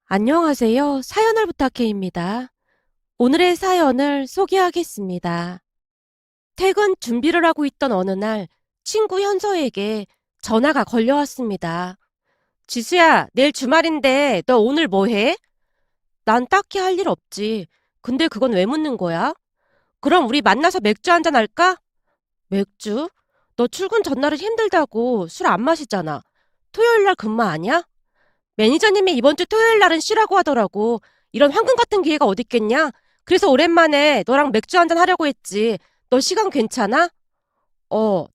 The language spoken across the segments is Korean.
안녕하세요. 사연을 부탁해입니다. 오늘의 사연을 소개하겠습니다. 퇴근 준비를 하고 있던 어느 날 친구 현서에게 전화가 걸려왔습니다. 지수야, 내일 주말인데 너 오늘 뭐 해? 난 딱히 할 일 없지. 근데 그건 왜 묻는 거야? 그럼 우리 만나서 맥주 한잔 할까? 맥주? 너 출근 전날은 힘들다고 술 안 마시잖아. 토요일 날 근무 아니야? 매니저님이 이번 주 토요일 날은 쉬라고 하더라고. 이런 황금 같은 기회가 어딨겠냐? 그래서 오랜만에 너랑 맥주 한잔 하려고 했지. 너 시간 괜찮아?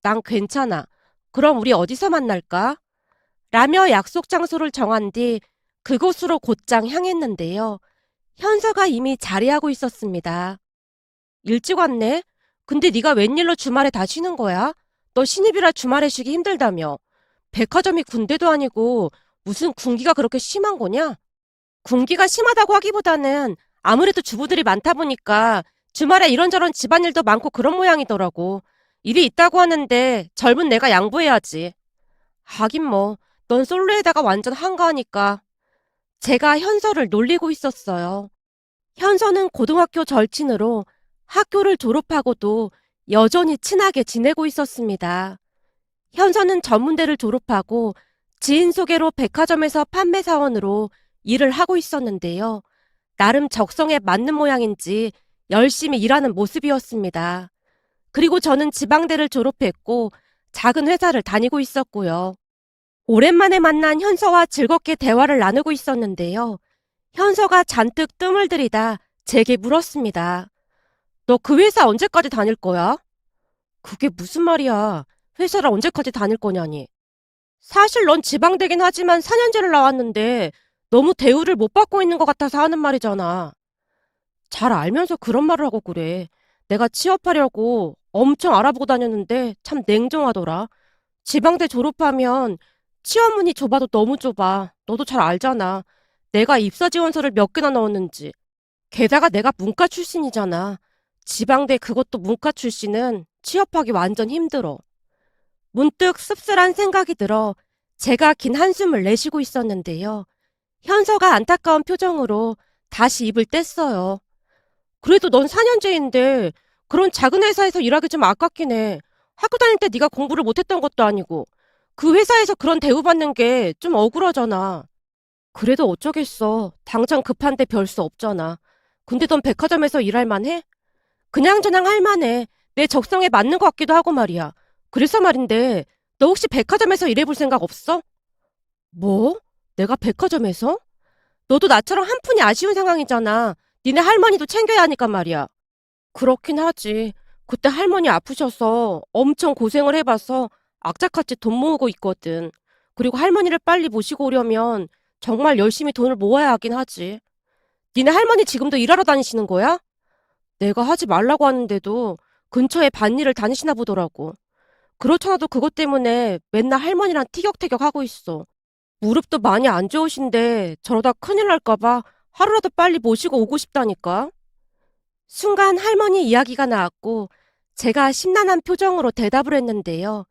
난 괜찮아. 그럼 우리 어디서 만날까? 라며 약속 장소를 정한 뒤 그곳으로 곧장 향했는데요. 현서가 이미 자리하고 있었습니다. 일찍 왔네? 근데 네가 웬일로 주말에 다 쉬는 거야? 너 신입이라 주말에 쉬기 힘들다며. 백화점이 군대도 아니고 무슨 군기가 그렇게 심한 거냐? 군기가 심하다고 하기보다는 아무래도 주부들이 많다 보니까 주말에 이런저런 집안일도 많고 그런 모양이더라고. 일이 있다고 하는데 젊은 내가 양보해야지. 하긴 뭐, 넌 솔로에다가 완전 한가하니까. 제가 현서를 놀리고 있었어요. 현서는 고등학교 절친으로 학교를 졸업하고도 여전히 친하게 지내고 있었습니다. 현서는 전문대를 졸업하고 지인 소개로 백화점에서 판매사원으로 일을 하고 있었는데요. 나름 적성에 맞는 모양인지 열심히 일하는 모습이었습니다. 그리고 저는 지방대를 졸업했고 작은 회사를 다니고 있었고요. 오랜만에 만난 현서와 즐겁게 대화를 나누고 있었는데요. 현서가 잔뜩 뜸을 들이다 제게 물었습니다. 너 그 회사 언제까지 다닐 거야? 그게 무슨 말이야. 회사를 언제까지 다닐 거냐니. 사실 넌 지방대긴 하지만 4년제를 나왔는데 너무 대우를 못 받고 있는 것 같아서 하는 말이잖아. 잘 알면서 그런 말을 하고 그래. 내가 취업하려고 엄청 알아보고 다녔는데 참 냉정하더라. 지방대 졸업하면 취업문이 좁아도 너무 좁아. 너도 잘 알잖아. 내가 입사 지원서를 몇 개나 넣었는지. 게다가 내가 문과 출신이잖아. 지방대 그것도 문과 출신은 취업하기 완전 힘들어. 문득 씁쓸한 생각이 들어 제가 긴 한숨을 내쉬고 있었는데요. 현서가 안타까운 표정으로 다시 입을 뗐어요. 그래도 넌 4년제인데 그런 작은 회사에서 일하기 좀 아깝긴 해. 학교 다닐 때 네가 공부를 못했던 것도 아니고 그 회사에서 그런 대우받는 게 좀 억울하잖아. 그래도 어쩌겠어. 당장 급한데 별 수 없잖아. 근데 넌 백화점에서 일할 만해? 그냥저냥 할 만해. 내 적성에 맞는 것 같기도 하고 말이야. 그래서 말인데 너 혹시 백화점에서 일해볼 생각 없어? 뭐? 내가 백화점에서? 너도 나처럼 한 푼이 아쉬운 상황이잖아. 니네 할머니도 챙겨야 하니까 말이야. 그렇긴 하지. 그때 할머니 아프셔서 엄청 고생을 해봐서 악착같이 돈 모으고 있거든. 그리고 할머니를 빨리 모시고 오려면 정말 열심히 돈을 모아야 하긴 하지. 니네 할머니 지금도 일하러 다니시는 거야? 내가 하지 말라고 하는데도 근처에 밭일을 다니시나 보더라고. 그렇잖아도 그것 때문에 맨날 할머니랑 티격태격 하고 있어. 무릎도 많이 안 좋으신데 저러다 큰일 날까봐 하루라도 빨리 모시고 오고 싶다니까. 순간 할머니 이야기가 나왔고 제가 심란한 표정으로 대답을 했는데요.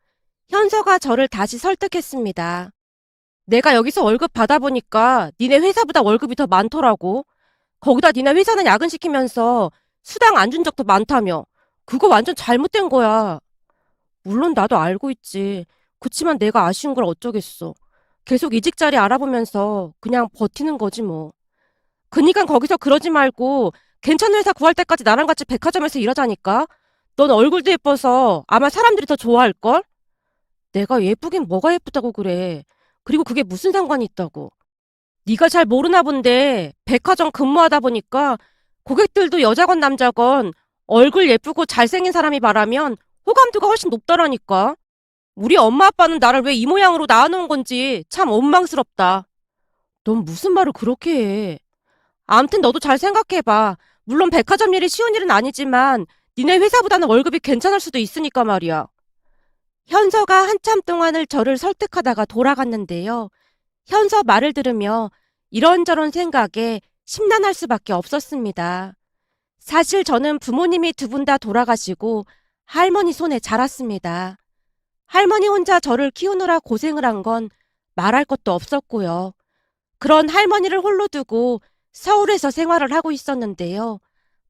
현서가 저를 다시 설득했습니다. 내가 여기서 월급 받아보니까 니네 회사보다 월급이 더 많더라고. 거기다 니네 회사는 야근시키면서 수당 안 준 적도 많다며. 그거 완전 잘못된 거야. 물론 나도 알고 있지. 그치만 내가 아쉬운 걸 어쩌겠어. 계속 이직 자리 알아보면서 그냥 버티는 거지 뭐. 그니까 거기서 그러지 말고 괜찮은 회사 구할 때까지 나랑 같이 백화점에서 일하자니까. 넌 얼굴도 예뻐서 아마 사람들이 더 좋아할걸? 내가 예쁘긴 뭐가 예쁘다고 그래. 그리고 그게 무슨 상관이 있다고. 네가 잘 모르나 본데 백화점 근무하다 보니까 고객들도 여자건 남자건 얼굴 예쁘고 잘생긴 사람이 말하면 호감도가 훨씬 높더라니까. 우리 엄마 아빠는 나를 왜 이 모양으로 낳아놓은 건지 참 원망스럽다. 넌 무슨 말을 그렇게 해. 암튼 너도 잘 생각해봐. 물론 백화점 일이 쉬운 일은 아니지만 니네 회사보다는 월급이 괜찮을 수도 있으니까 말이야. 현서가 한참 동안을 저를 설득하다가 돌아갔는데요. 현서 말을 들으며 이런저런 생각에 심란할 수밖에 없었습니다. 사실 저는 부모님이 두 분 다 돌아가시고 할머니 손에 자랐습니다. 할머니 혼자 저를 키우느라 고생을 한 건 말할 것도 없었고요. 그런 할머니를 홀로 두고 서울에서 생활을 하고 있었는데요.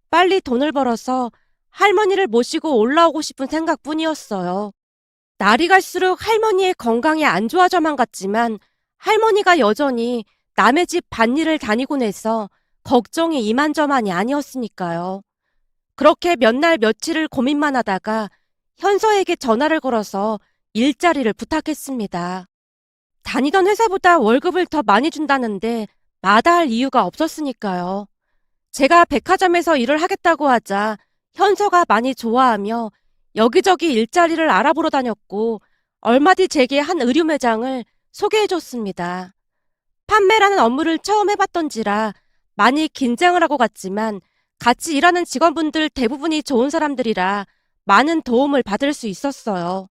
빨리 돈을 벌어서 할머니를 모시고 올라오고 싶은 생각뿐이었어요. 날이 갈수록 할머니의 건강이 안 좋아져만 갔지만 할머니가 여전히 남의 집 밭일을 다니곤 해서 걱정이 이만저만이 아니었으니까요. 그렇게 몇 날 며칠을 고민만 하다가 현서에게 전화를 걸어서 일자리를 부탁했습니다. 다니던 회사보다 월급을 더 많이 준다는데 마다할 이유가 없었으니까요. 제가 백화점에서 일을 하겠다고 하자 현서가 많이 좋아하며 여기저기 일자리를 알아보러 다녔고 얼마 뒤 제게 한 의류 매장을 소개해줬습니다. 판매라는 업무를 처음 해봤던지라 많이 긴장을 하고 갔지만 같이 일하는 직원분들 대부분이 좋은 사람들이라 많은 도움을 받을 수 있었어요.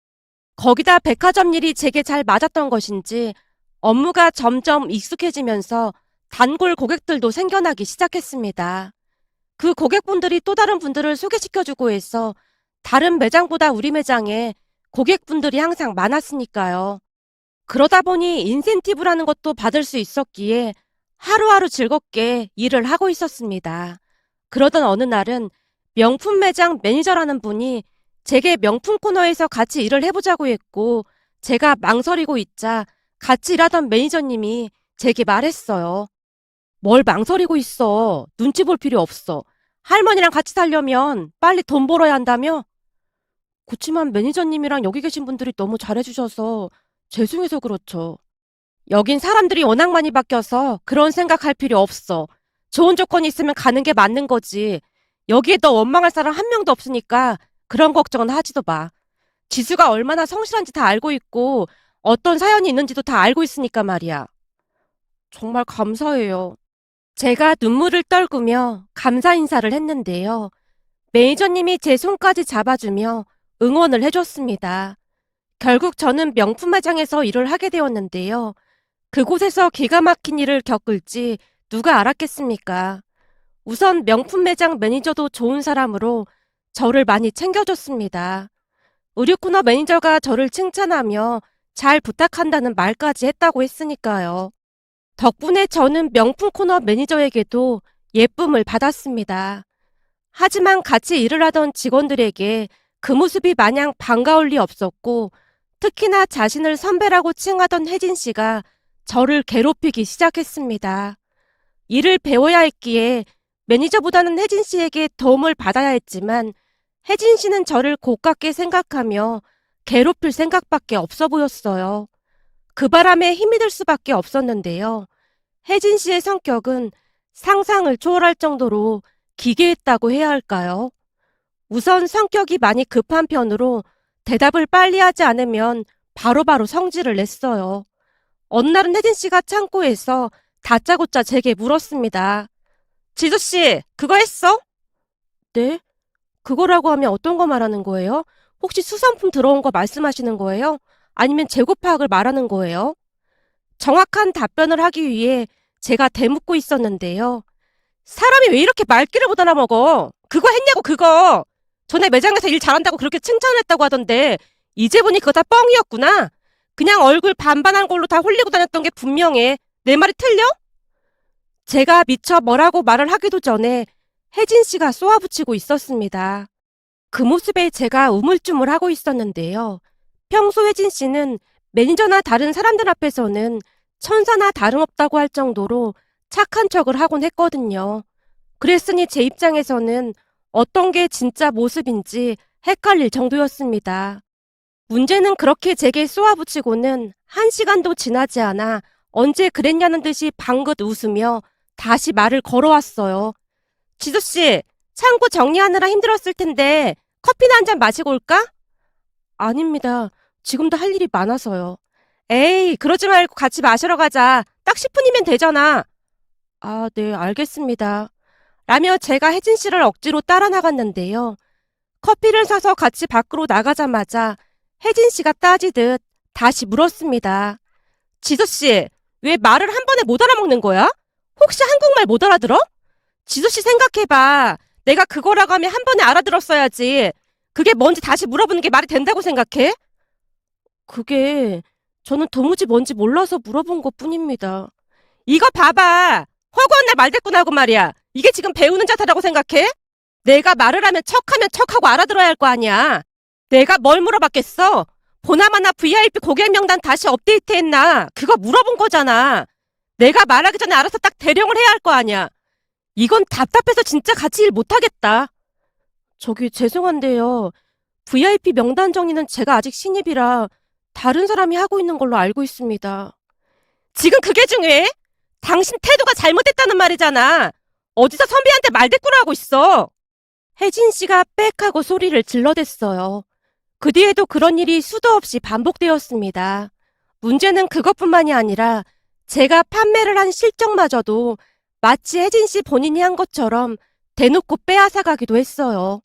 거기다 백화점 일이 제게 잘 맞았던 것인지 업무가 점점 익숙해지면서 단골 고객들도 생겨나기 시작했습니다. 그 고객분들이 또 다른 분들을 소개시켜주고 해서 다른 매장보다 우리 매장에 고객분들이 항상 많았으니까요. 그러다 보니 인센티브라는 것도 받을 수 있었기에 하루하루 즐겁게 일을 하고 있었습니다. 그러던 어느 날은 명품 매장 매니저라는 분이 제게 명품 코너에서 같이 일을 해보자고 했고 제가 망설이고 있자 같이 일하던 매니저님이 제게 말했어요. 뭘 망설이고 있어. 눈치 볼 필요 없어. 할머니랑 같이 살려면 빨리 돈 벌어야 한다며? 그치만 매니저님이랑 여기 계신 분들이 너무 잘해주셔서 죄송해서 그렇죠. 여긴 사람들이 워낙 많이 바뀌어서 그런 생각할 필요 없어. 좋은 조건이 있으면 가는 게 맞는 거지. 여기에 너 원망할 사람 한 명도 없으니까 그런 걱정은 하지도 마. 지수가 얼마나 성실한지 다 알고 있고 어떤 사연이 있는지도 다 알고 있으니까 말이야. 정말 감사해요. 제가 눈물을 떨구며 감사 인사를 했는데요. 매니저님이 제 손까지 잡아주며 응원을 해줬습니다. 결국 저는 명품 매장에서 일을 하게 되었는데요. 그곳에서 기가 막힌 일을 겪을지 누가 알았겠습니까? 우선 명품 매장 매니저도 좋은 사람으로 저를 많이 챙겨줬습니다. 의류 코너 매니저가 저를 칭찬하며 잘 부탁한다는 말까지 했다고 했으니까요. 덕분에 저는 명품 코너 매니저에게도 예쁨을 받았습니다. 하지만 같이 일을 하던 직원들에게 그 모습이 마냥 반가울 리 없었고 특히나 자신을 선배라고 칭하던 혜진 씨가 저를 괴롭히기 시작했습니다. 일을 배워야 했기에 매니저보다는 혜진 씨에게 도움을 받아야 했지만 혜진 씨는 저를 고깝게 생각하며 괴롭힐 생각밖에 없어 보였어요. 그 바람에 힘이 들 수밖에 없었는데요. 혜진 씨의 성격은 상상을 초월할 정도로 기괴했다고 해야 할까요? 우선 성격이 많이 급한 편으로 대답을 빨리 하지 않으면 바로바로 성질을 냈어요. 어느 날은 혜진 씨가 창고에서 다짜고짜 제게 물었습니다. 지수 씨, 그거 했어? 네? 그거라고 하면 어떤 거 말하는 거예요? 혹시 수상품 들어온 거 말씀하시는 거예요? 아니면 재고 파악을 말하는 거예요? 정확한 답변을 하기 위해 제가 대묻고 있었는데요. 사람이 왜 이렇게 말귀를 못 알아먹어? 그거 했냐고 그거! 전에 매장에서 일 잘한다고 그렇게 칭찬을 했다고 하던데 이제 보니 그거 다 뻥이었구나. 그냥 얼굴 반반한 걸로 다 홀리고 다녔던 게 분명해. 내 말이 틀려? 제가 미처 뭐라고 말을 하기도 전에 혜진 씨가 쏘아붙이고 있었습니다. 그 모습에 제가 우물쭈물하고 있었는데요. 평소 혜진 씨는 매니저나 다른 사람들 앞에서는 천사나 다름없다고 할 정도로 착한 척을 하곤 했거든요. 그랬으니 제 입장에서는 어떤 게 진짜 모습인지 헷갈릴 정도였습니다. 문제는 그렇게 제게 쏘아붙이고는 1시간도 지나지 않아 언제 그랬냐는 듯이 방긋 웃으며 다시 말을 걸어왔어요. 지수씨, 창고 정리하느라 힘들었을 텐데 커피나 한 잔 마시고 올까? 아닙니다. 지금도 할 일이 많아서요. 에이, 그러지 말고 같이 마시러 가자. 딱 10분이면 되잖아. 아, 네, 알겠습니다. 라며 제가 혜진 씨를 억지로 따라 나갔는데요. 커피를 사서 같이 밖으로 나가자마자 혜진 씨가 따지듯 다시 물었습니다. 지수씨, 왜 말을 한 번에 못 알아먹는 거야? 혹시 한국말 못 알아들어? 지수씨 생각해봐. 내가 그거라고 하면 한 번에 알아들었어야지. 그게 뭔지 다시 물어보는 게 말이 된다고 생각해? 그게 저는 도무지 뭔지 몰라서 물어본 것뿐입니다. 이거 봐봐. 허구한 날 말대꾸나고 말이야. 이게 지금 배우는 자세라고 생각해? 내가 말을 하면 척하면 척하고 알아들어야 할 거 아니야. 내가 뭘 물어봤겠어? 보나마나 VIP 고객 명단 다시 업데이트했나? 그거 물어본 거잖아. 내가 말하기 전에 알아서 딱 대령을 해야 할 거 아니야. 이건 답답해서 진짜 같이 일 못하겠다. 저기 죄송한데요. VIP 명단 정리는 제가 아직 신입이라 다른 사람이 하고 있는 걸로 알고 있습니다. 지금 그게 중요해? 당신 태도가 잘못됐다는 말이잖아. 어디서 선배한테 말대꾸를 하고 있어? 혜진 씨가 빽 하고 소리를 질러댔어요. 그 뒤에도 그런 일이 수도 없이 반복되었습니다. 문제는 그것뿐만이 아니라 제가 판매를 한 실적마저도 마치 혜진 씨 본인이 한 것처럼 대놓고 빼앗아가기도 했어요.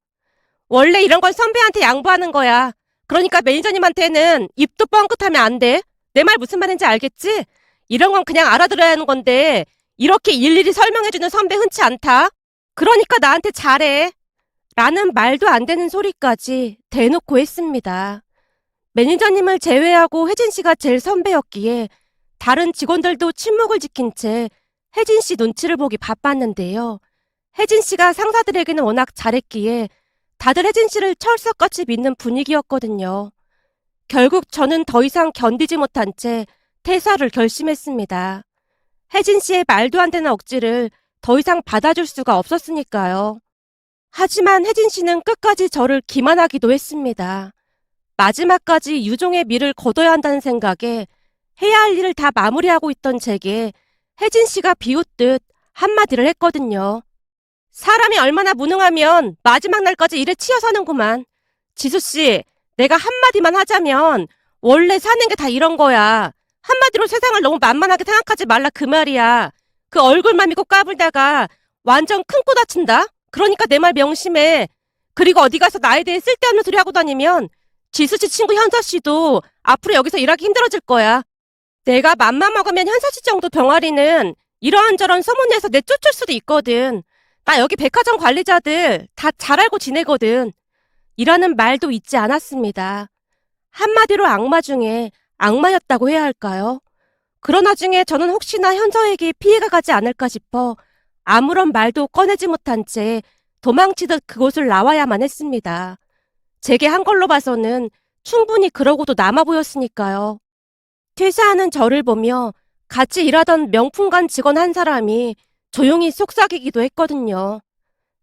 원래 이런 건 선배한테 양보하는 거야. 그러니까 매니저님한테는 입도 뻥끗하면 안 돼. 내 말 무슨 말인지 알겠지? 이런 건 그냥 알아들어야 하는 건데 이렇게 일일이 설명해주는 선배 흔치 않다. 그러니까 나한테 잘해. 라는 말도 안 되는 소리까지 대놓고 했습니다. 매니저님을 제외하고 혜진 씨가 제일 선배였기에 다른 직원들도 침묵을 지킨 채 혜진 씨 눈치를 보기 바빴는데요. 혜진 씨가 상사들에게는 워낙 잘했기에 다들 혜진 씨를 철석같이 믿는 분위기였거든요. 결국 저는 더 이상 견디지 못한 채 퇴사를 결심했습니다. 혜진 씨의 말도 안 되는 억지를 더 이상 받아줄 수가 없었으니까요. 하지만 혜진 씨는 끝까지 저를 기만하기도 했습니다. 마지막까지 유종의 미를 거둬야 한다는 생각에 해야 할 일을 다 마무리하고 있던 제게 혜진 씨가 비웃듯 한마디를 했거든요. 사람이 얼마나 무능하면 마지막 날까지 일에 치여 사는구만. 지수씨, 내가 한마디만 하자면 원래 사는 게 다 이런 거야. 한마디로 세상을 너무 만만하게 생각하지 말라 그 말이야. 그 얼굴만 믿고 까불다가 완전 큰 코 다친다. 그러니까 내 말 명심해. 그리고 어디 가서 나에 대해 쓸데없는 소리 하고 다니면 지수씨 친구 현서씨도 앞으로 여기서 일하기 힘들어질 거야. 내가 맘만 먹으면 현서씨 정도 병아리는 이러한저런 소문내서 내쫓을 수도 있거든. 나 여기 백화점 관리자들 다 잘 알고 지내거든. 이라는 말도 잊지 않았습니다. 한마디로 악마 중에 악마였다고 해야 할까요? 그러나 중에 저는 혹시나 현서에게 피해가 가지 않을까 싶어 아무런 말도 꺼내지 못한 채 도망치듯 그곳을 나와야만 했습니다. 제게 한 걸로 봐서는 충분히 그러고도 남아 보였으니까요. 퇴사하는 저를 보며 같이 일하던 명품관 직원 한 사람이 조용히 속삭이기도 했거든요.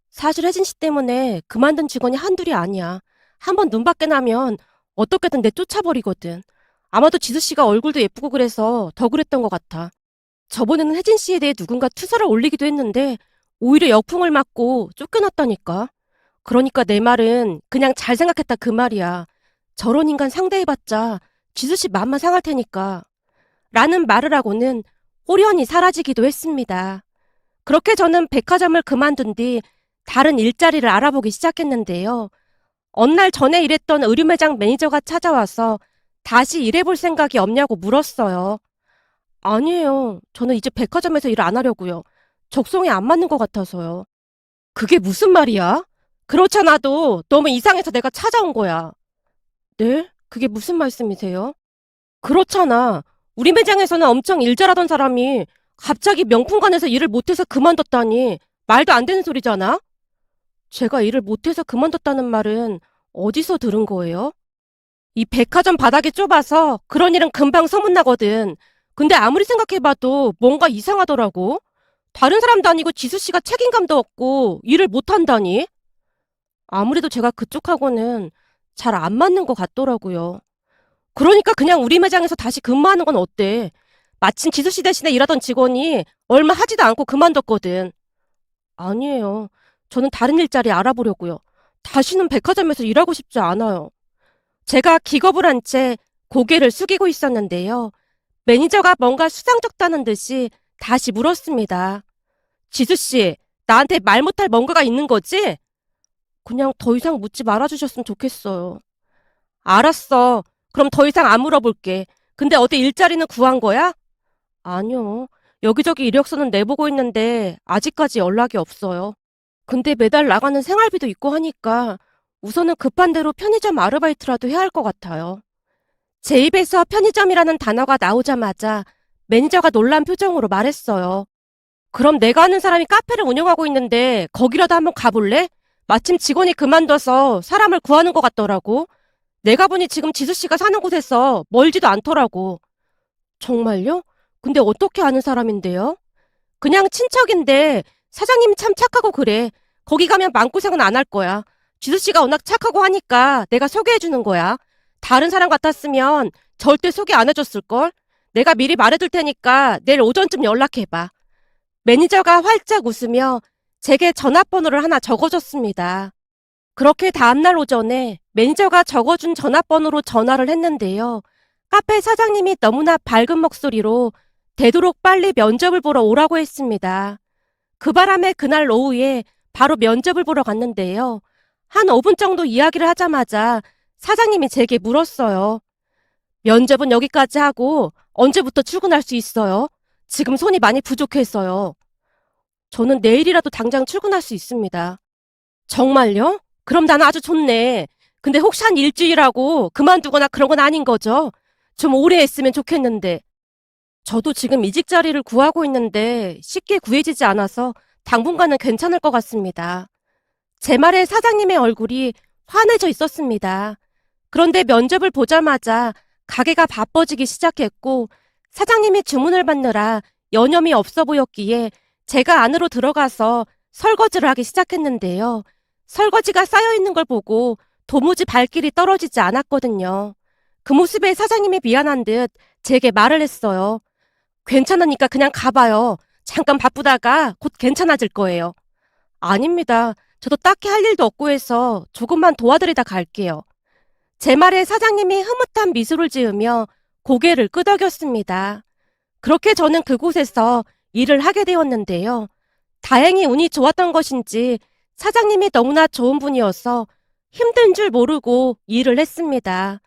사실 혜진 씨 때문에 그만둔 직원이 한둘이 아니야. 한번 눈 밖에 나면 어떻게든 내쫓아버리거든. 아마도 지수 씨가 얼굴도 예쁘고 그래서 더 그랬던 것 같아. 저번에는 혜진 씨에 대해 누군가 투서를 올리기도 했는데 오히려 역풍을 맞고 쫓겨났다니까. 그러니까 내 말은 그냥 잘 생각했다 그 말이야. 저런 인간 상대해봤자 지수 씨 맘만 상할 테니까. 라는 말을 하고는 호련히 사라지기도 했습니다. 그렇게 저는 백화점을 그만둔 뒤 다른 일자리를 알아보기 시작했는데요. 어느 날 전에 일했던 의류 매장 매니저가 찾아와서 다시 일해볼 생각이 없냐고 물었어요. 아니에요. 저는 이제 백화점에서 일 안 하려고요. 적성에 안 맞는 것 같아서요. 그게 무슨 말이야? 그렇잖아도 너무 이상해서 내가 찾아온 거야. 네? 그게 무슨 말씀이세요? 그렇잖아. 우리 매장에서는 엄청 일 잘하던 사람이 갑자기 명품관에서 일을 못해서 그만뒀다니 말도 안 되는 소리잖아? 제가 일을 못해서 그만뒀다는 말은 어디서 들은 거예요? 이 백화점 바닥이 좁아서 그런 일은 금방 소문나거든. 근데 아무리 생각해봐도 뭔가 이상하더라고. 다른 사람도 아니고 지수 씨가 책임감도 없고 일을 못한다니? 아무래도 제가 그쪽하고는 잘 안 맞는 것 같더라고요. 그러니까 그냥 우리 매장에서 다시 근무하는 건 어때? 마침 지수 씨 대신에 일하던 직원이 얼마 하지도 않고 그만뒀거든. 아니에요. 저는 다른 일자리 알아보려고요. 다시는 백화점에서 일하고 싶지 않아요. 제가 기겁을 한 채 고개를 숙이고 있었는데요. 매니저가 뭔가 수상쩍다는 듯이 다시 물었습니다. 지수 씨, 나한테 말 못할 뭔가가 있는 거지? 그냥 더 이상 묻지 말아주셨으면 좋겠어요. 알았어. 그럼 더 이상 안 물어볼게. 근데 어디 일자리는 구한 거야? 아니요. 여기저기 이력서는 내보고 있는데 아직까지 연락이 없어요. 근데 매달 나가는 생활비도 있고 하니까 우선은 급한 대로 편의점 아르바이트라도 해야 할 것 같아요. 제 입에서 편의점이라는 단어가 나오자마자 매니저가 놀란 표정으로 말했어요. 그럼 내가 아는 사람이 카페를 운영하고 있는데 거기라도 한번 가볼래? 마침 직원이 그만둬서 사람을 구하는 것 같더라고. 내가 보니 지금 지수 씨가 사는 곳에서 멀지도 않더라고. 정말요? 근데 어떻게 아는 사람인데요? 그냥 친척인데 사장님이 참 착하고 그래. 거기 가면 마음고생은 안 할 거야. 지수 씨가 워낙 착하고 하니까 내가 소개해 주는 거야. 다른 사람 같았으면 절대 소개 안 해줬을걸? 내가 미리 말해둘 테니까 내일 오전쯤 연락해봐. 매니저가 활짝 웃으며 제게 전화번호를 하나 적어줬습니다. 그렇게 다음날 오전에 매니저가 적어준 전화번호로 전화를 했는데요. 카페 사장님이 너무나 밝은 목소리로 되도록 빨리 면접을 보러 오라고 했습니다. 그 바람에 그날 오후에 바로 면접을 보러 갔는데요. 한 5분 정도 이야기를 하자마자 사장님이 제게 물었어요. 면접은 여기까지 하고 언제부터 출근할 수 있어요? 지금 손이 많이 부족해서요. 저는 내일이라도 당장 출근할 수 있습니다. 정말요? 그럼 나는 아주 좋네. 근데 혹시 한 일주일하고 그만두거나 그런 건 아닌 거죠? 좀 오래 했으면 좋겠는데. 저도 지금 이직 자리를 구하고 있는데 쉽게 구해지지 않아서 당분간은 괜찮을 것 같습니다. 제 말에 사장님의 얼굴이 환해져 있었습니다. 그런데 면접을 보자마자 가게가 바빠지기 시작했고 사장님이 주문을 받느라 여념이 없어 보였기에 제가 안으로 들어가서 설거지를 하기 시작했는데요. 설거지가 쌓여 있는 걸 보고 도무지 발길이 떨어지지 않았거든요. 그 모습에 사장님이 미안한 듯 제게 말을 했어요. 괜찮으니까 그냥 가봐요. 잠깐 바쁘다가 곧 괜찮아질 거예요. 아닙니다. 저도 딱히 할 일도 없고 해서 조금만 도와드리다 갈게요. 제 말에 사장님이 흐뭇한 미소를 지으며 고개를 끄덕였습니다. 그렇게 저는 그곳에서 일을 하게 되었는데요. 다행히 운이 좋았던 것인지 사장님이 너무나 좋은 분이어서 힘든 줄 모르고 일을 했습니다.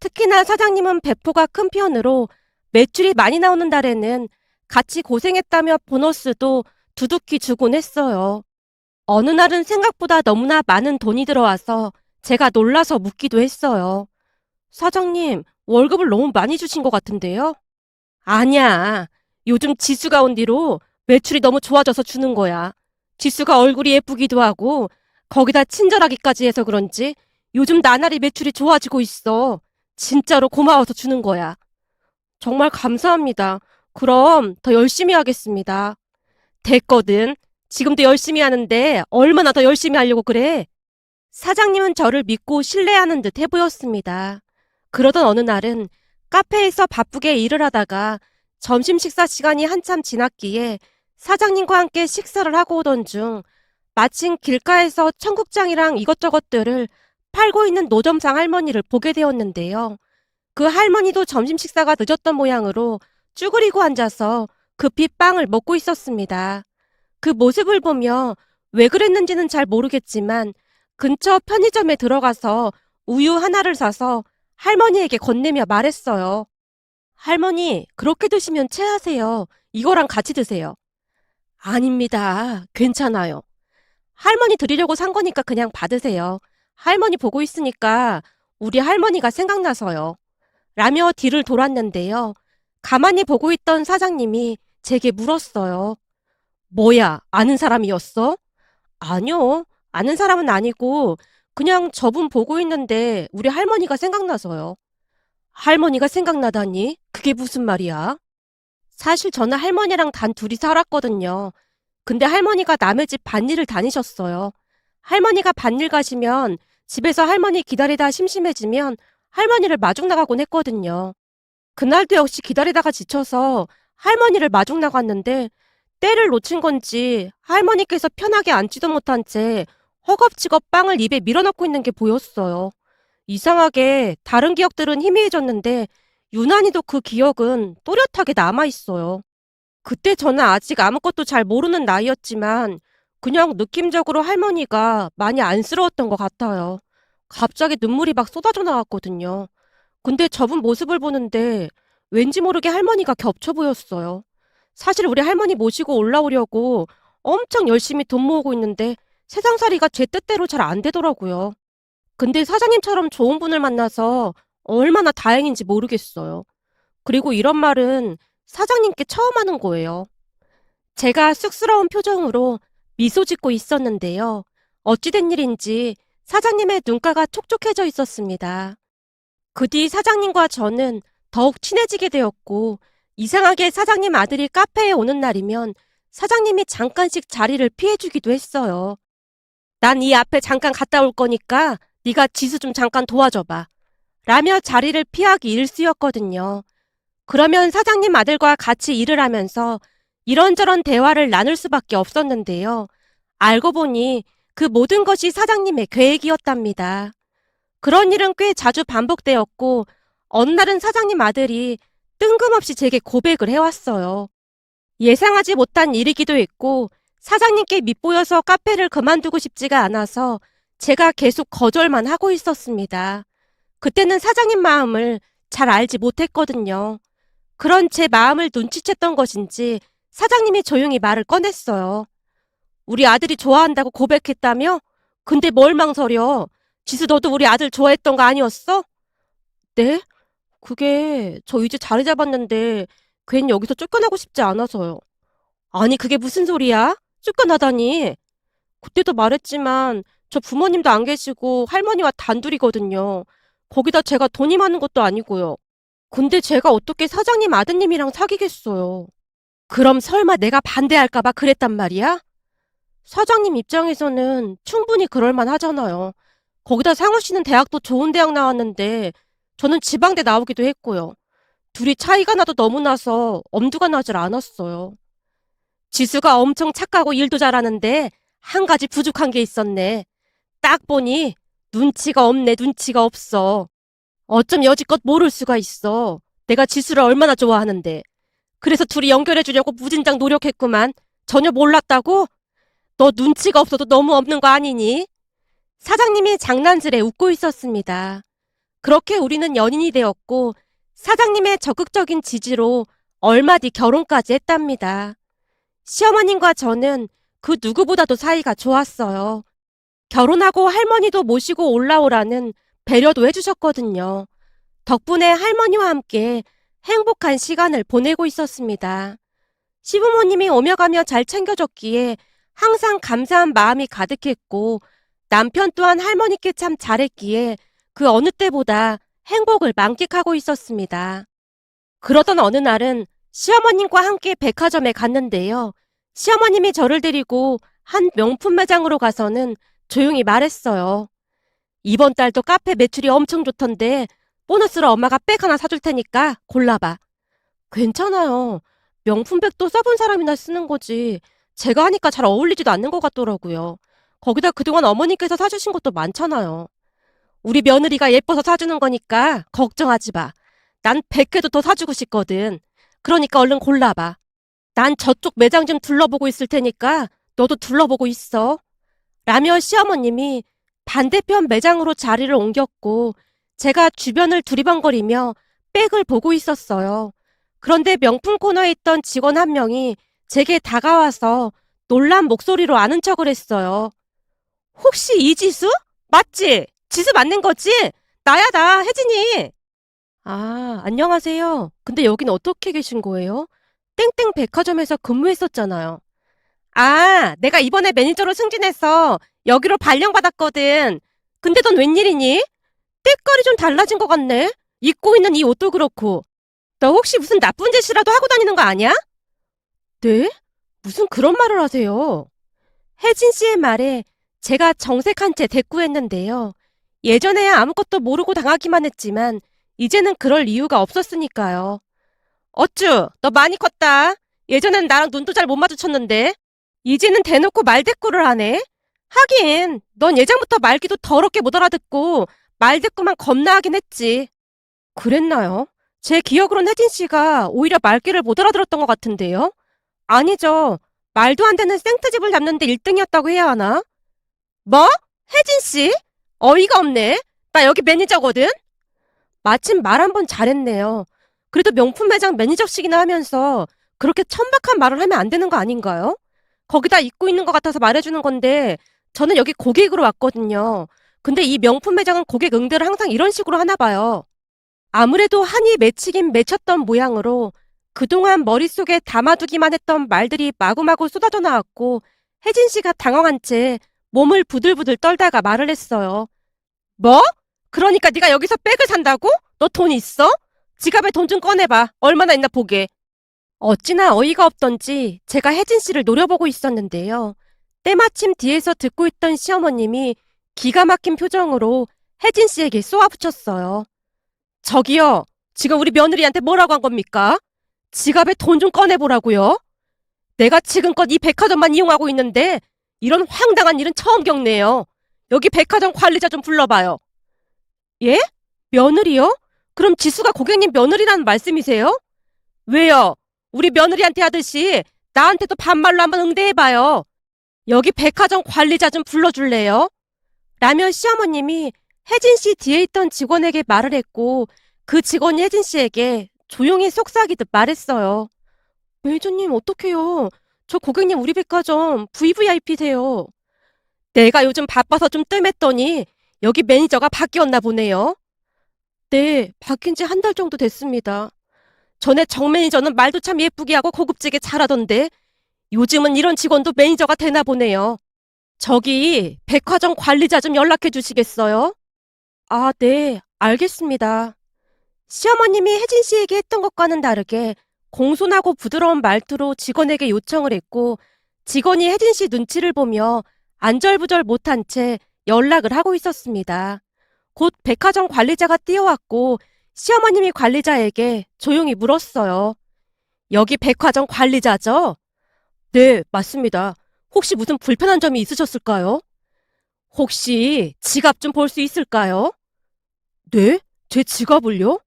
특히나 사장님은 배포가 큰 편으로 매출이 많이 나오는 달에는 같이 고생했다며 보너스도 두둑히 주곤 했어요. 어느 날은 생각보다 너무나 많은 돈이 들어와서 제가 놀라서 묻기도 했어요. 사장님, 월급을 너무 많이 주신 것 같은데요? 아니야. 요즘 지수가 온 뒤로 매출이 너무 좋아져서 주는 거야. 지수가 얼굴이 예쁘기도 하고 거기다 친절하기까지 해서 그런지 요즘 나날이 매출이 좋아지고 있어. 진짜로 고마워서 주는 거야. 정말 감사합니다. 그럼 더 열심히 하겠습니다. 됐거든. 지금도 열심히 하는데 얼마나 더 열심히 하려고 그래? 사장님은 저를 믿고 신뢰하는 듯 해 보였습니다. 그러던 어느 날은 카페에서 바쁘게 일을 하다가 점심 식사 시간이 한참 지났기에 사장님과 함께 식사를 하고 오던 중 마침 길가에서 청국장이랑 이것저것들을 팔고 있는 노점상 할머니를 보게 되었는데요. 그 할머니도 점심 식사가 늦었던 모양으로 쭈그리고 앉아서 급히 빵을 먹고 있었습니다. 그 모습을 보며 왜 그랬는지는 잘 모르겠지만 근처 편의점에 들어가서 우유 하나를 사서 할머니에게 건네며 말했어요. 할머니, 그렇게 드시면 체하세요. 이거랑 같이 드세요. 아닙니다. 괜찮아요. 할머니 드리려고 산 거니까 그냥 받으세요. 할머니 보고 있으니까 우리 할머니가 생각나서요. 라며 뒤를 돌았는데요. 가만히 보고 있던 사장님이 제게 물었어요. 뭐야, 아는 사람이었어? 아니요, 아는 사람은 아니고 그냥 저분 보고 있는데 우리 할머니가 생각나서요. 할머니가 생각나다니? 그게 무슨 말이야? 사실 저는 할머니랑 단 둘이 살았거든요. 근데 할머니가 남의 집 밭일을 다니셨어요. 할머니가 밭일 가시면 집에서 할머니 기다리다 심심해지면 할머니를 마중 나가곤 했거든요. 그날도 역시 기다리다가 지쳐서 할머니를 마중 나갔는데 때를 놓친 건지 할머니께서 편하게 앉지도 못한 채 허겁지겁 빵을 입에 밀어넣고 있는 게 보였어요. 이상하게 다른 기억들은 희미해졌는데 유난히도 그 기억은 또렷하게 남아있어요. 그때 저는 아직 아무것도 잘 모르는 나이였지만 그냥 느낌적으로 할머니가 많이 안쓰러웠던 것 같아요. 갑자기 눈물이 막 쏟아져 나왔거든요. 근데 저분 모습을 보는데 왠지 모르게 할머니가 겹쳐 보였어요. 사실 우리 할머니 모시고 올라오려고 엄청 열심히 돈 모으고 있는데 세상살이가 제 뜻대로 잘 안 되더라고요. 근데 사장님처럼 좋은 분을 만나서 얼마나 다행인지 모르겠어요. 그리고 이런 말은 사장님께 처음 하는 거예요. 제가 쑥스러운 표정으로 미소 짓고 있었는데요. 어찌된 일인지 사장님의 눈가가 촉촉해져 있었습니다. 그 뒤 사장님과 저는 더욱 친해지게 되었고, 이상하게 사장님 아들이 카페에 오는 날이면 사장님이 잠깐씩 자리를 피해주기도 했어요. 난 이 앞에 잠깐 갔다 올 거니까 네가 지수 좀 잠깐 도와줘봐. 라며 자리를 피하기 일쑤였거든요. 그러면 사장님 아들과 같이 일을 하면서 이런저런 대화를 나눌 수밖에 없었는데요. 알고 보니 그 모든 것이 사장님의 계획이었답니다. 그런 일은 꽤 자주 반복되었고, 어느 날은 사장님 아들이 뜬금없이 제게 고백을 해왔어요. 예상하지 못한 일이기도 했고, 사장님께 밉보여서 카페를 그만두고 싶지가 않아서 제가 계속 거절만 하고 있었습니다. 그때는 사장님 마음을 잘 알지 못했거든요. 그런 제 마음을 눈치챘던 것인지 사장님이 조용히 말을 꺼냈어요. 우리 아들이 좋아한다고 고백했다며? 근데 뭘 망설여? 지수 너도 우리 아들 좋아했던 거 아니었어? 네? 그게 저 이제 자리 잡았는데 괜히 여기서 쫓겨나고 싶지 않아서요. 아니 그게 무슨 소리야? 쫓겨나다니. 그때도 말했지만 저 부모님도 안 계시고 할머니와 단둘이거든요. 거기다 제가 돈이 많은 것도 아니고요. 근데 제가 어떻게 사장님 아드님이랑 사귀겠어요. 그럼 설마 내가 반대할까 봐 그랬단 말이야? 사장님 입장에서는 충분히 그럴만 하잖아요. 거기다 상우 씨는 대학도 좋은 대학 나왔는데 저는 지방대 나오기도 했고요. 둘이 차이가 나도 너무 나서 엄두가 나질 않았어요. 지수가 엄청 착하고 일도 잘하는데 한 가지 부족한 게 있었네. 딱 보니 눈치가 없네, 눈치가 없어. 어쩜 여지껏 모를 수가 있어. 내가 지수를 얼마나 좋아하는데. 그래서 둘이 연결해 주려고 무진장 노력했구만. 전혀 몰랐다고? 너 눈치가 없어도 너무 없는 거 아니니? 사장님이 장난질에 웃고 있었습니다. 그렇게 우리는 연인이 되었고 사장님의 적극적인 지지로 얼마 뒤 결혼까지 했답니다. 시어머님과 저는 그 누구보다도 사이가 좋았어요. 결혼하고 할머니도 모시고 올라오라는 배려도 해주셨거든요. 덕분에 할머니와 함께 행복한 시간을 보내고 있었습니다. 시부모님이 오며 가며 잘 챙겨줬기에 항상 감사한 마음이 가득했고 남편 또한 할머니께 참 잘했기에 그 어느 때보다 행복을 만끽하고 있었습니다. 그러던 어느 날은 시어머님과 함께 백화점에 갔는데요. 시어머님이 저를 데리고 한 명품 매장으로 가서는 조용히 말했어요. 이번 달도 카페 매출이 엄청 좋던데 보너스로 엄마가 백 하나 사줄 테니까 골라봐. 괜찮아요. 명품백도 써본 사람이나 쓰는 거지. 제가 하니까 잘 어울리지도 않는 것 같더라고요. 거기다 그동안 어머니께서 사주신 것도 많잖아요. 우리 며느리가 예뻐서 사주는 거니까 걱정하지 마. 난 100개도 더 사주고 싶거든. 그러니까 얼른 골라봐. 난 저쪽 매장 좀 둘러보고 있을 테니까 너도 둘러보고 있어. 라며 시어머님이 반대편 매장으로 자리를 옮겼고 제가 주변을 두리번거리며 백을 보고 있었어요. 그런데 명품 코너에 있던 직원 한 명이 제게 다가와서 놀란 목소리로 아는 척을 했어요. 혹시 이지수? 맞지? 지수 맞는 거지? 나야, 나, 혜진이. 아, 안녕하세요. 근데 여긴 어떻게 계신 거예요? 땡땡 백화점에서 근무했었잖아요. 아, 내가 이번에 매니저로 승진해서 여기로 발령받았거든. 근데 넌 웬일이니? 때깔이 좀 달라진 것 같네. 입고 있는 이 옷도 그렇고. 너 혹시 무슨 나쁜 짓이라도 하고 다니는 거 아니야? 네? 무슨 그런 말을 하세요? 혜진 씨의 말에 제가 정색한 채 대꾸했는데요. 예전에야 아무것도 모르고 당하기만 했지만 이제는 그럴 이유가 없었으니까요. 어쭈, 너 많이 컸다. 예전엔 나랑 눈도 잘 못 마주쳤는데. 이제는 대놓고 말대꾸를 하네. 하긴 넌 예전부터 말귀도 더럽게 못 알아듣고 말대꾸만 겁나 하긴 했지. 그랬나요? 제 기억으론 혜진 씨가 오히려 말귀를 못 알아들었던 것 같은데요? 아니죠. 말도 안 되는 생트집을 잡는데 1등이었다고 해야 하나? 뭐? 혜진 씨? 어이가 없네. 나 여기 매니저거든? 마침 말 한 번 잘했네요. 그래도 명품 매장 매니저식이나 하면서 그렇게 천박한 말을 하면 안 되는 거 아닌가요? 거기다 입고 있는 것 같아서 말해주는 건데 저는 여기 고객으로 왔거든요. 근데 이 명품 매장은 고객 응대를 항상 이런 식으로 하나 봐요. 아무래도 한이 맺히긴 맺혔던 모양으로 그동안 머릿속에 담아두기만 했던 말들이 마구마구 쏟아져 나왔고 혜진 씨가 당황한 채 몸을 부들부들 떨다가 말을 했어요. 뭐? 그러니까 네가 여기서 백을 산다고? 너 돈 있어? 지갑에 돈 좀 꺼내봐. 얼마나 있나 보게. 어찌나 어이가 없던지 제가 혜진 씨를 노려보고 있었는데요. 때마침 뒤에서 듣고 있던 시어머님이 기가 막힌 표정으로 혜진 씨에게 쏘아붙였어요. 저기요, 지금 우리 며느리한테 뭐라고 한 겁니까? 지갑에 돈 좀 꺼내보라고요? 내가 지금껏 이 백화점만 이용하고 있는데 이런 황당한 일은 처음 겪네요. 여기 백화점 관리자 좀 불러봐요. 예? 며느리요? 그럼 지수가 고객님 며느리라는 말씀이세요? 왜요? 우리 며느리한테 하듯이 나한테도 반말로 한번 응대해봐요. 여기 백화점 관리자 좀 불러줄래요? 라며 시어머님이 혜진 씨 뒤에 있던 직원에게 말을 했고 그 직원이 혜진 씨에게 조용히 속삭이듯 말했어요. 매니저님 어떡해요? 저 고객님 우리 백화점 VVIP세요. 내가 요즘 바빠서 좀 뜸했더니 여기 매니저가 바뀌었나 보네요. 네, 바뀐 지 한 달 정도 됐습니다. 전에 정 매니저는 말도 참 예쁘게 하고 고급지게 잘하던데 요즘은 이런 직원도 매니저가 되나 보네요. 저기 백화점 관리자 좀 연락해 주시겠어요? 아, 네, 알겠습니다. 시어머님이 혜진 씨에게 했던 것과는 다르게 공손하고 부드러운 말투로 직원에게 요청을 했고 직원이 혜진 씨 눈치를 보며 안절부절 못한 채 연락을 하고 있었습니다. 곧 백화점 관리자가 뛰어왔고 시어머님이 관리자에게 조용히 물었어요. 여기 백화점 관리자죠? 네, 맞습니다. 혹시 무슨 불편한 점이 있으셨을까요? 혹시 지갑 좀 볼 수 있을까요? 네? 제 지갑을요?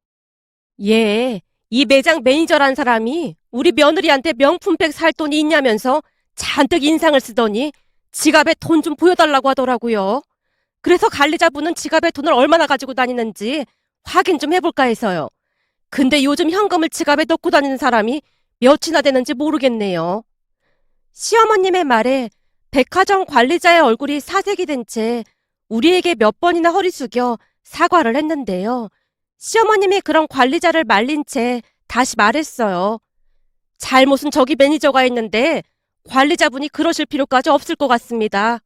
예, 이 매장 매니저란 사람이 우리 며느리한테 명품백 살 돈이 있냐면서 잔뜩 인상을 쓰더니 지갑에 돈 좀 보여달라고 하더라고요. 그래서 관리자분은 지갑에 돈을 얼마나 가지고 다니는지 확인 좀 해볼까 해서요. 근데 요즘 현금을 지갑에 넣고 다니는 사람이 몇이나 되는지 모르겠네요. 시어머님의 말에 백화점 관리자의 얼굴이 사색이 된 채 우리에게 몇 번이나 허리 숙여 사과를 했는데요. 시어머님이 그런 관리자를 말린 채 다시 말했어요. 잘못은 저기 매니저가 했는데 관리자분이 그러실 필요까지 없을 것 같습니다.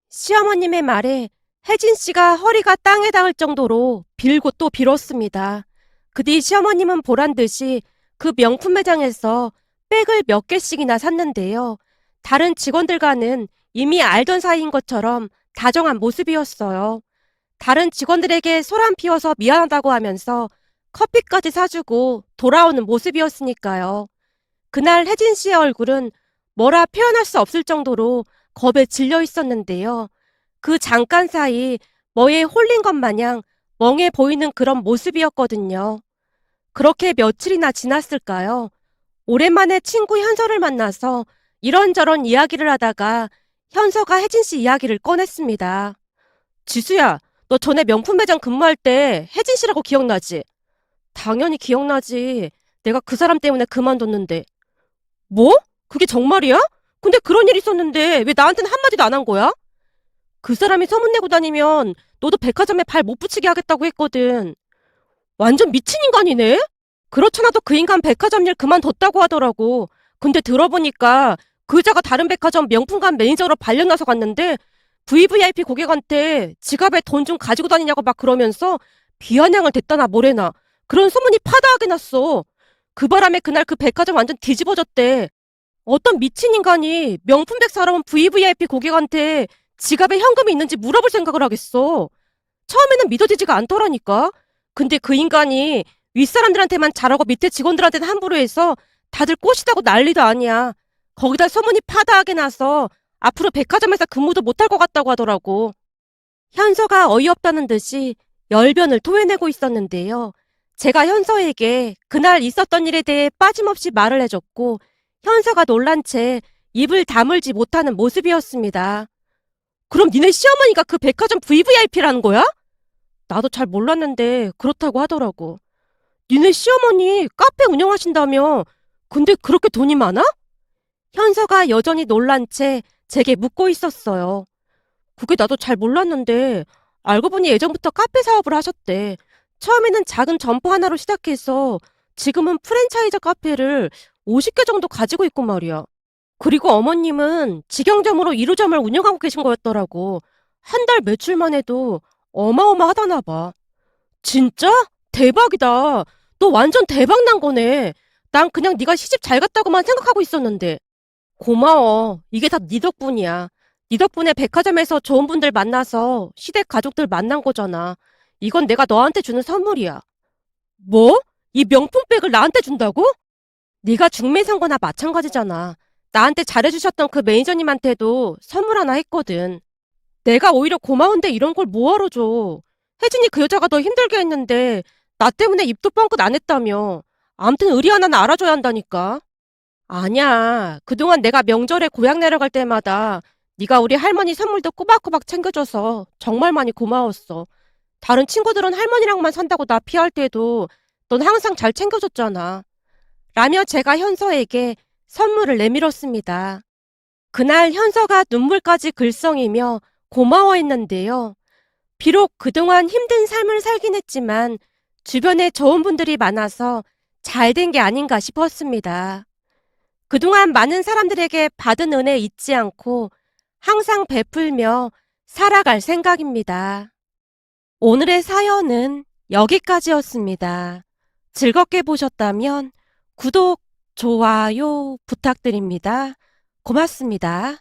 시어머님의 말에 혜진 씨가 허리가 땅에 닿을 정도로 빌고 또 빌었습니다. 그 뒤 시어머님은 보란 듯이 그 명품 매장에서 백을 몇 개씩이나 샀는데요. 다른 직원들과는 이미 알던 사이인 것처럼 다정한 모습이었어요. 다른 직원들에게 소란 피워서 미안하다고 하면서 커피까지 사주고 돌아오는 모습이었으니까요. 그날 혜진 씨의 얼굴은 뭐라 표현할 수 없을 정도로 겁에 질려 있었는데요. 그 잠깐 사이 뭐에 홀린 것 마냥 멍해 보이는 그런 모습이었거든요. 그렇게 며칠이나 지났을까요? 오랜만에 친구 현서를 만나서 이런저런 이야기를 하다가 현서가 혜진 씨 이야기를 꺼냈습니다. 지수야, 너 전에 명품 매장 근무할 때 혜진 씨라고 기억나지? 당연히 기억나지. 내가 그 사람 때문에 그만뒀는데. 뭐? 그게 정말이야? 근데 그런 일이 있었는데 왜 나한테는 한마디도 안 한 거야? 그 사람이 소문내고 다니면 너도 백화점에 발 못 붙이게 하겠다고 했거든. 완전 미친 인간이네? 그렇잖아도 그 인간 백화점 일 그만뒀다고 하더라고. 근데 들어보니까 그 여자가 다른 백화점 명품관 매니저로 발령나서 갔는데 VVIP 고객한테 지갑에 돈 좀 가지고 다니냐고 막 그러면서 비아냥을 됐다나 뭐래나 그런 소문이 파다하게 났어. 그 바람에 그날 그 백화점 완전 뒤집어졌대. 어떤 미친 인간이 명품백 사러 온 VVIP 고객한테 지갑에 현금이 있는지 물어볼 생각을 하겠어. 처음에는 믿어지지가 않더라니까. 근데 그 인간이 윗사람들한테만 잘하고 밑에 직원들한테는 함부로 해서 다들 꼬시다고 난리도 아니야. 거기다 소문이 파다하게 나서 앞으로 백화점에서 근무도 못할 것 같다고 하더라고. 현서가 어이없다는 듯이 열변을 토해내고 있었는데요. 제가 현서에게 그날 있었던 일에 대해 빠짐없이 말을 해줬고 현서가 놀란 채 입을 다물지 못하는 모습이었습니다. 그럼 니네 시어머니가 그 백화점 VVIP라는 거야? 나도 잘 몰랐는데 그렇다고 하더라고. 니네 시어머니 카페 운영하신다며? 근데 그렇게 돈이 많아? 현서가 여전히 놀란 채 제게 묻고 있었어요. 그게 나도 잘 몰랐는데 알고 보니 예전부터 카페 사업을 하셨대. 처음에는 작은 점포 하나로 시작해서 지금은 프랜차이즈 카페를 50개 정도 가지고 있고 말이야. 그리고 어머님은 직영점으로 1호점을 운영하고 계신 거였더라고. 한 달 매출만 해도 어마어마하다나 봐. 진짜? 대박이다. 너 완전 대박 난 거네. 난 그냥 네가 시집 잘 갔다고만 생각하고 있었는데. 고마워. 이게 다 네 덕분이야. 네 덕분에 백화점에서 좋은 분들 만나서 시댁 가족들 만난 거잖아. 이건 내가 너한테 주는 선물이야. 뭐? 이 명품백을 나한테 준다고? 네가 중매산 거나 마찬가지잖아. 나한테 잘해주셨던 그 매니저님한테도 선물 하나 했거든. 내가 오히려 고마운데 이런 걸 뭐하러 줘. 혜진이 그 여자가 더 힘들게 했는데 나 때문에 입도 뻥끗 안 했다며. 암튼 의리 하나는 알아줘야 한다니까. 아니야. 그동안 내가 명절에 고향 내려갈 때마다 네가 우리 할머니 선물도 꼬박꼬박 챙겨줘서 정말 많이 고마웠어. 다른 친구들은 할머니랑만 산다고 나 피할 때도 넌 항상 잘 챙겨줬잖아. 라며 제가 현서에게 선물을 내밀었습니다. 그날 현서가 눈물까지 글썽이며 고마워했는데요. 비록 그동안 힘든 삶을 살긴 했지만 주변에 좋은 분들이 많아서 잘 된 게 아닌가 싶었습니다. 그동안 많은 사람들에게 받은 은혜 잊지 않고 항상 베풀며 살아갈 생각입니다. 오늘의 사연은 여기까지였습니다. 즐겁게 보셨다면 구독, 좋아요 부탁드립니다. 고맙습니다.